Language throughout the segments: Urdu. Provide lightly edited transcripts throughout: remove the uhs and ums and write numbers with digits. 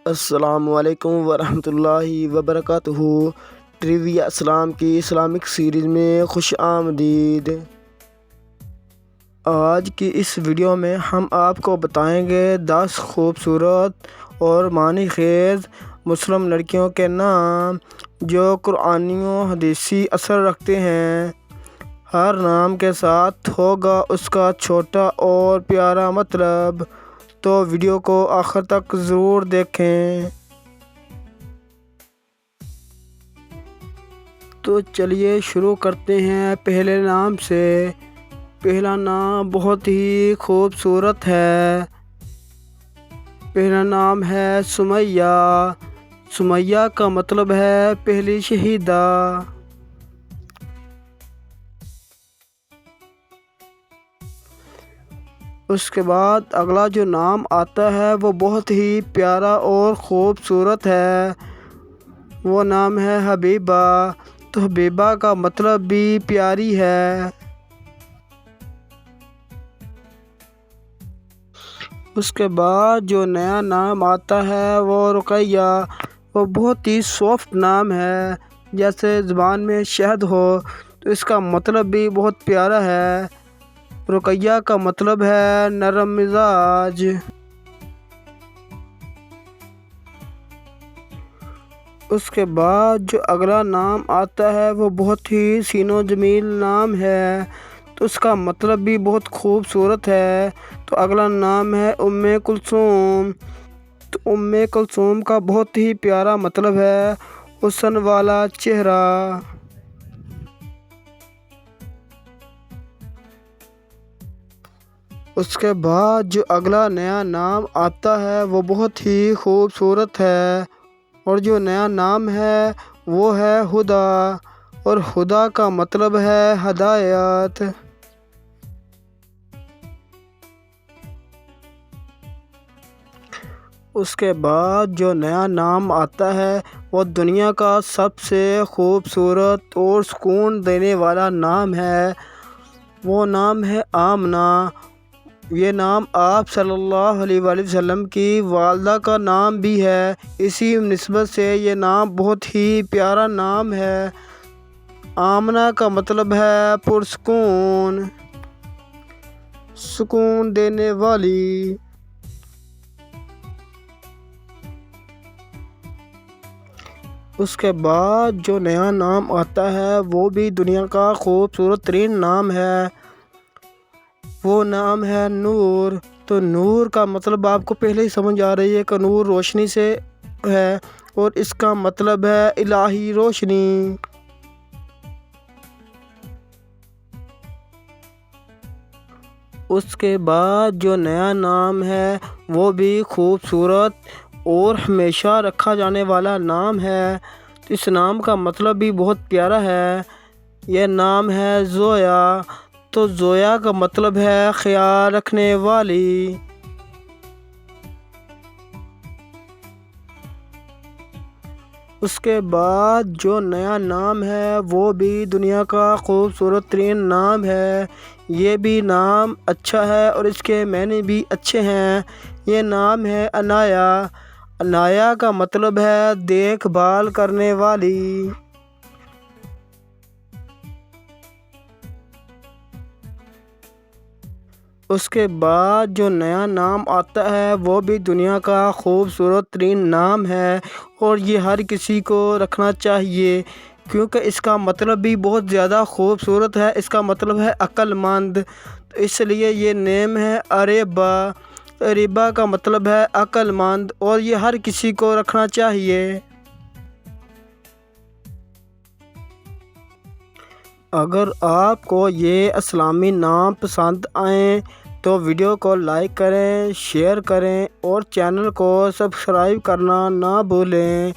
السلام علیکم ورحمۃ اللہ وبرکاتہ۔ ٹریویا اسلام کی اسلامک سیریز میں خوش آمدید۔ آج کی اس ویڈیو میں ہم آپ کو بتائیں گے 10 خوبصورت اور معنی خیز مسلم لڑکیوں کے نام جو قرآنی و حدیثی اثر رکھتے ہیں۔ ہر نام کے ساتھ ہوگا اس کا چھوٹا اور پیارا مطلب، تو ویڈیو کو آخر تک ضرور دیکھیں۔ تو چلیے شروع کرتے ہیں پہلے نام سے۔ پہلا نام بہت ہی خوبصورت ہے۔ پہلا نام ہے سمیہ۔ سمیہ کا مطلب ہے پہلی شہیدہ۔ اس کے بعد اگلا جو نام آتا ہے وہ بہت ہی پیارا اور خوبصورت ہے، وہ نام ہے حبیبہ۔ تو حبیبہ کا مطلب بھی پیاری ہے۔ اس کے بعد جو نیا نام آتا ہے وہ رقیہ۔ وہ بہت ہی سافٹ نام ہے، جیسے زبان میں شہد ہو، تو اس کا مطلب بھی بہت پیارا ہے۔ رقیہ کا مطلب ہے نرم مزاج۔ اس کے بعد جو اگلا نام آتا ہے وہ بہت ہی حسین و جمیل نام ہے، تو اس کا مطلب بھی بہت خوبصورت ہے۔ تو اگلا نام ہے ام کلثوم۔ تو ام کلثوم کا بہت ہی پیارا مطلب ہے حسن والا چہرہ۔ اس کے بعد جو اگلا نیا نام آتا ہے وہ بہت ہی خوبصورت ہے، اور جو نیا نام ہے وہ ہے ہدیٰ، اور ہدیٰ کا مطلب ہے ہدایت۔ اس کے بعد جو نیا نام آتا ہے وہ دنیا کا سب سے خوبصورت اور سکون دینے والا نام ہے، وہ نام ہے آمنہ۔ یہ نام آپ صلی اللہ علیہ وآلہ وسلم کی والدہ کا نام بھی ہے، اسی نسبت سے یہ نام بہت ہی پیارا نام ہے۔ آمنہ کا مطلب ہے پرسکون، سکون دینے والی۔ اس کے بعد جو نیا نام آتا ہے وہ بھی دنیا کا خوبصورت ترین نام ہے، وہ نام ہے نور۔ تو نور کا مطلب آپ کو پہلے ہی سمجھ آ رہی ہے کہ نور روشنی سے ہے، اور اس کا مطلب ہے الہی روشنی۔ اس کے بعد جو نیا نام ہے وہ بھی خوبصورت اور ہمیشہ رکھا جانے والا نام ہے، اس نام کا مطلب بھی بہت پیارا ہے۔ یہ نام ہے زویا۔ تو زویا کا مطلب ہے خیال رکھنے والی۔ اس کے بعد جو نیا نام ہے وہ بھی دنیا کا خوبصورت ترین نام ہے، یہ بھی نام اچھا ہے اور اس کے معنی بھی اچھے ہیں۔ یہ نام ہے عنایا۔ عنایا کا مطلب ہے دیکھ بھال کرنے والی۔ اس کے بعد جو نیا نام آتا ہے وہ بھی دنیا کا خوبصورت ترین نام ہے، اور یہ ہر کسی کو رکھنا چاہیے، کیونکہ اس کا مطلب بھی بہت زیادہ خوبصورت ہے۔ اس کا مطلب ہے عقل مند، تو اس لیے یہ نیم ہے اریبہ۔ اریبہ کا مطلب ہے عقل مند، اور یہ ہر کسی کو رکھنا چاہیے۔ اگر آپ کو یہ اسلامی نام پسند آئیں تو ویڈیو کو لائک کریں، شیئر کریں، اور چینل کو سبسکرائب کرنا نہ بھولیں۔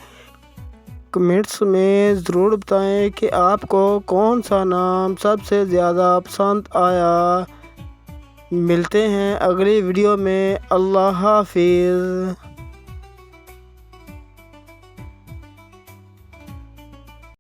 کمنٹس میں ضرور بتائیں کہ آپ کو کون سا نام سب سے زیادہ پسند آیا۔ ملتے ہیں اگلی ویڈیو میں۔ اللہ حافظ۔